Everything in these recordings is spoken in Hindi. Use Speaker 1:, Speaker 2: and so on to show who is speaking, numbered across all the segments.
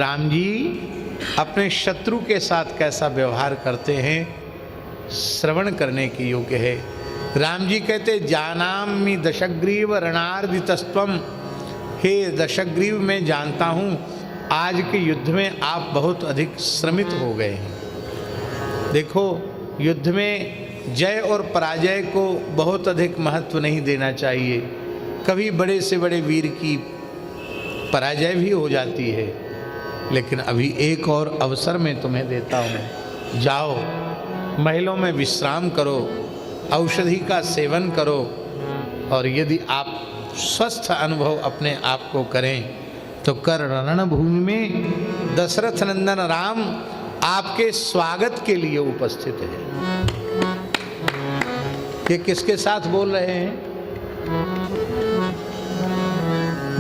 Speaker 1: राम जी अपने शत्रु के साथ कैसा व्यवहार करते हैं श्रवण करने के योग्य है। राम जी कहते जानामि दशग्रीव रणार्दितस्त्वम, हे दशग्रीव मैं जानता हूँ आज के युद्ध में आप बहुत अधिक श्रमित हो गए हैं। देखो युद्ध में जय और पराजय को बहुत अधिक महत्व नहीं देना चाहिए। कभी बड़े से बड़े वीर की पराजय भी हो जाती है, लेकिन अभी एक और अवसर मैं तुम्हें देता हूँ। जाओ महलों में विश्राम करो, औषधि का सेवन करो, और यदि आप स्वस्थ अनुभव अपने आप को करें तो कर रणभूमि में दशरथ नंदन राम आपके स्वागत के लिए उपस्थित है। ये किसके साथ बोल रहे हैं?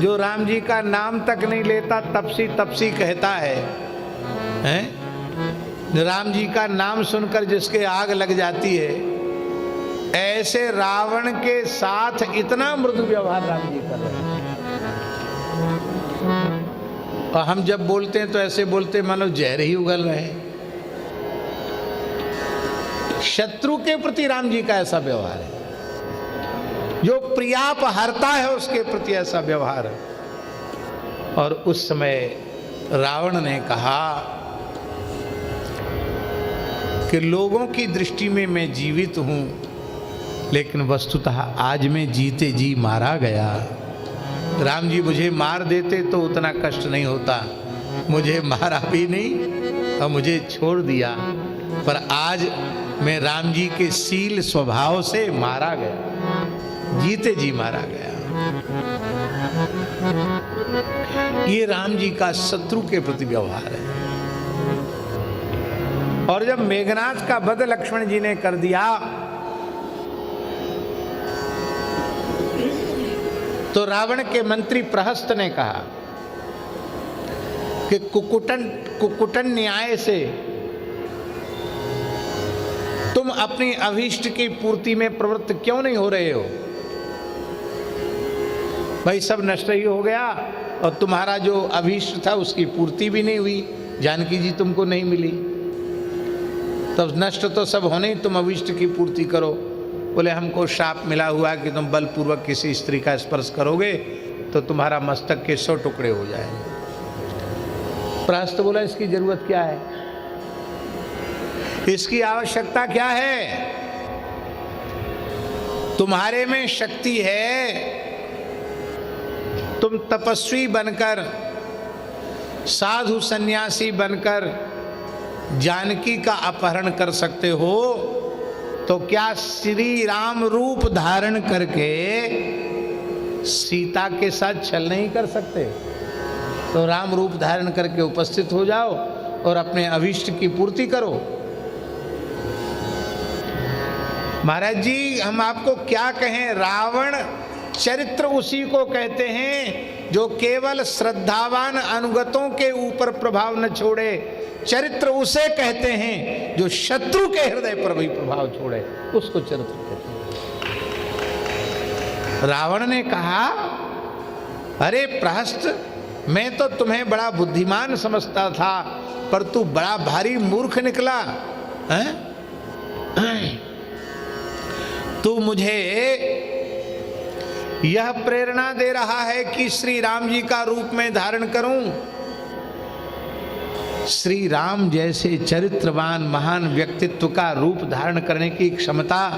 Speaker 1: जो राम जी का नाम तक नहीं लेता तपसी तपसी कहता है, हैं? राम जी का नाम सुनकर जिसके आग लग जाती है, ऐसे रावण के साथ इतना मृदु व्यवहार राम जी कर रहे हैं। और हम जब बोलते हैं तो ऐसे बोलते मानो जहर ही उगल रहे हैं। शत्रु के प्रति राम जी का ऐसा व्यवहार है, जो प्रियाप हरता है उसके प्रति ऐसा व्यवहार है। और उस समय रावण ने कहा कि लोगों की दृष्टि में मैं जीवित हूं, लेकिन वस्तुतः आज मैं जीते जी मारा गया। राम जी मुझे मार देते तो उतना कष्ट नहीं होता, मुझे मारा भी नहीं और मुझे छोड़ दिया, पर आज मैं राम जी के शील स्वभाव से मारा गया, जीते जी मारा गया। ये राम जी का शत्रु के प्रति व्यवहार है। और जब मेघनाद का वध लक्ष्मण जी ने कर दिया तो रावण के मंत्री प्रहस्त ने कहा कि कुकुटन न्याय से तुम अपनी अभीष्ट की पूर्ति में प्रवृत्त क्यों नहीं हो रहे हो? भाई सब नष्ट ही हो गया और तुम्हारा जो अभीष्ट था उसकी पूर्ति भी नहीं हुई, जानकी जी तुमको नहीं मिली, तब नष्ट तो सब होने ही, तुम अभीष्ट की पूर्ति करो। बोले हमको शाप मिला हुआ कि तुम बलपूर्वक किसी स्त्री का स्पर्श करोगे तो तुम्हारा मस्तक के 100 टुकड़े हो जाएंगे। प्रहस्त बोला इसकी जरूरत क्या है, इसकी आवश्यकता क्या है? तुम्हारे में शक्ति है, तुम तपस्वी बनकर साधु सन्यासी बनकर जानकी का अपहरण कर सकते हो, तो क्या श्री राम रूप धारण करके सीता के साथ छल नहीं कर सकते? तो राम रूप धारण करके उपस्थित हो जाओ और अपने अभीष्ट की पूर्ति करो। महाराज जी हम आपको क्या कहें, रावण चरित्र उसी को कहते हैं जो केवल श्रद्धावान अनुगतों के ऊपर प्रभाव न छोड़े। चरित्र उसे कहते हैं जो शत्रु के हृदय पर भी प्रभाव छोड़े, उसको चरित्र कहते हैं। रावण ने कहा अरे प्रहस्त, मैं तो तुम्हें बड़ा बुद्धिमान समझता था, पर तू बड़ा भारी मूर्ख निकला है? तू मुझे यह प्रेरणा दे रहा है कि श्री राम जी का रूप में धारण करूं। श्री राम जैसे चरित्रवान महान व्यक्तित्व का रूप धारण करने की क्षमता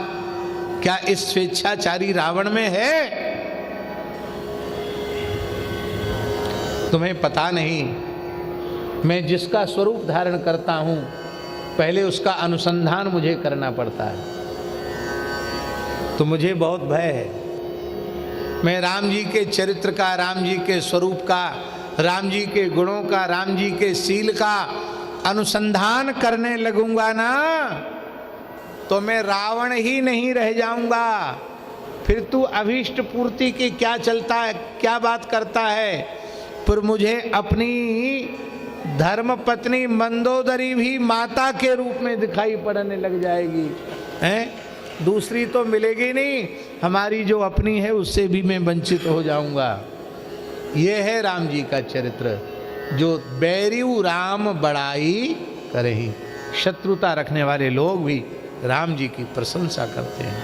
Speaker 1: क्या इस स्वेच्छाचारी रावण में है? तुम्हें पता नहीं, मैं जिसका स्वरूप धारण करता हूं पहले उसका अनुसंधान मुझे करना पड़ता है, तो मुझे बहुत भय है। मैं राम जी के चरित्र का, राम जी के स्वरूप का, राम जी के गुणों का, राम जी के शील का अनुसंधान करने लगूंगा ना, तो मैं रावण ही नहीं रह जाऊंगा। फिर तू अभीष्ट पूर्ति की क्या चलता है, क्या बात करता है? पर मुझे अपनी धर्म पत्नी मंदोदरी भी माता के रूप में दिखाई पड़ने लग जाएगी, हैं? दूसरी तो मिलेगी नहीं, हमारी जो अपनी है उससे भी मैं वंचित हो जाऊंगा। ये है राम जी का चरित्र। जो बैरियू राम बड़ाई करही। शत्रुता रखने वाले लोग भी राम जी की प्रशंसा करते हैं।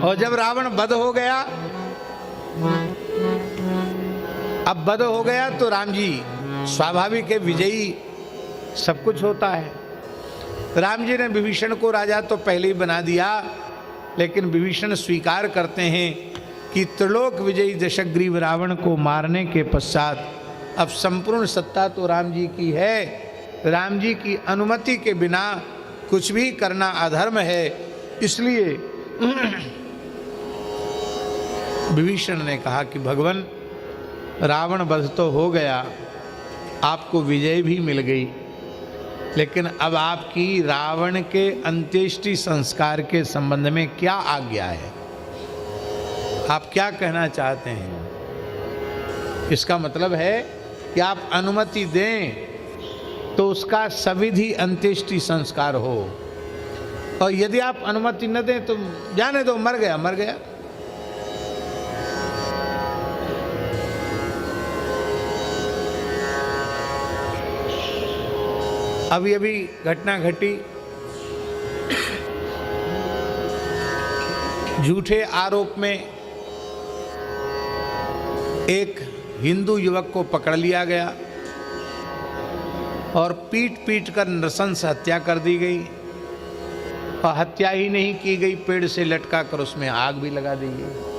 Speaker 1: और जब रावण वध हो गया, अब वध हो गया तो राम जी स्वाभाविक है, विजयी सब कुछ होता है। राम जी ने विभीषण को राजा तो पहले ही बना दिया, लेकिन विभीषण स्वीकार करते हैं कि त्रिलोक विजयी दशग्रीव रावण को मारने के पश्चात अब संपूर्ण सत्ता तो राम जी की है। राम जी की अनुमति के बिना कुछ भी करना अधर्म है। इसलिए विभीषण ने कहा कि भगवान, रावण वध तो हो गया, आपको विजय भी मिल गई, लेकिन अब आपकी रावण के अंत्येष्टि संस्कार के संबंध में क्या आज्ञा है? आप क्या कहना चाहते हैं? इसका मतलब है कि आप अनुमति दें तो उसका सविधि अंत्येष्टि संस्कार हो, और यदि आप अनुमति न दें तो जाने दो, मर गया मर गया। अभी अभी घटना घटी, झूठे आरोप में एक हिंदू युवक को पकड़ लिया गया और पीट पीट कर नृशंस हत्या कर दी गई। और हत्या ही नहीं की गई, पेड़ से लटका कर उसमें आग भी लगा दी गई।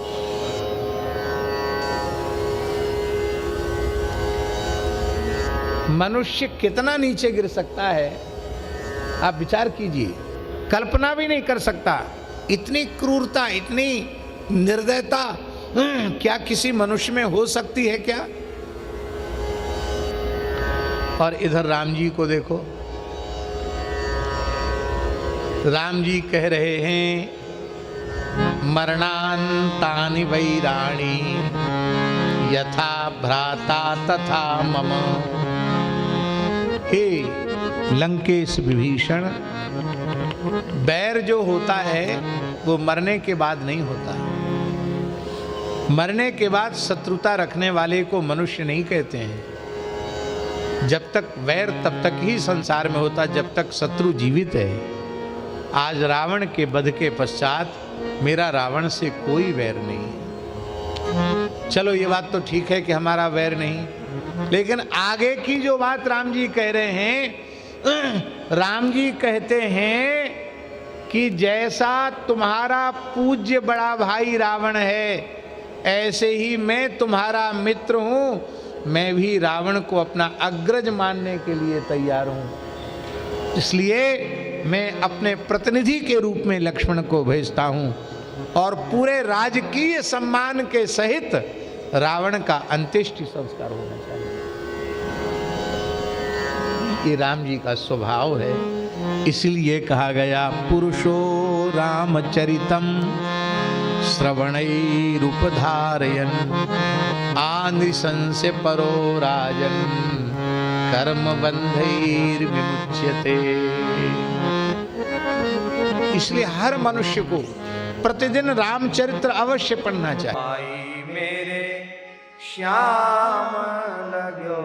Speaker 1: मनुष्य कितना नीचे गिर सकता है, आप विचार कीजिए। कल्पना भी नहीं कर सकता, इतनी क्रूरता, इतनी निर्दयता क्या किसी मनुष्य में हो सकती है क्या? और इधर राम जी को देखो, राम जी कह रहे हैं मरणांतानि वैराणी यथा भ्राता तथा मम। हे लंकेश विभीषण, बैर जो होता है वो मरने के बाद नहीं होता। मरने के बाद शत्रुता रखने वाले को मनुष्य नहीं कहते हैं। जब तक वैर तब तक ही संसार में होता, जब तक शत्रु जीवित है। आज रावण के वध के पश्चात मेरा रावण से कोई वैर नहीं। चलो ये बात तो ठीक है कि हमारा वैर नहीं, लेकिन आगे की जो बात राम जी कह रहे हैं, राम जी कहते हैं कि जैसा तुम्हारा पूज्य बड़ा भाई रावण है, ऐसे ही मैं तुम्हारा मित्र हूं। मैं भी रावण को अपना अग्रज मानने के लिए तैयार हूं। इसलिए मैं अपने प्रतिनिधि के रूप में लक्ष्मण को भेजता हूं और पूरे राजकीय सम्मान के सहित रावण का अंत्येष्टि संस्कार होना चाहिए। ये राम जी का स्वभाव है। इसलिए कहा गया पुरुषो रामचरितम श्रवणैरुपधारयन् आनृशंस्य परो राजन् कर्म बंधैर्विमुच्यते। इसलिए हर मनुष्य को प्रतिदिन रामचरित्र अवश्य पढ़ना चाहिए।
Speaker 2: मेरे श्याम लगो